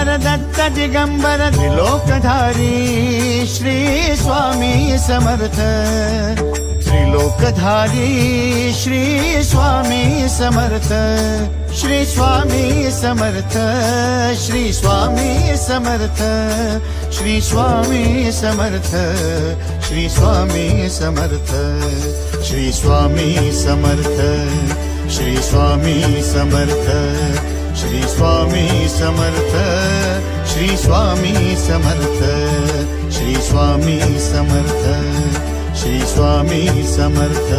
Avtar Datta Digambar त्रिलोकधारी Shri Swami Samarth त्रिलोकधारी Shri Swami Samarth Shri Swami Samarth Shri Swami Samarth Shri Swami Samarth Shri Swami Samarth Shri Swami Samarth Shri Swami Samarth Shri Swami Samarth Shri Swami Samarth Shri Swami Samarth Shri Swami Samarth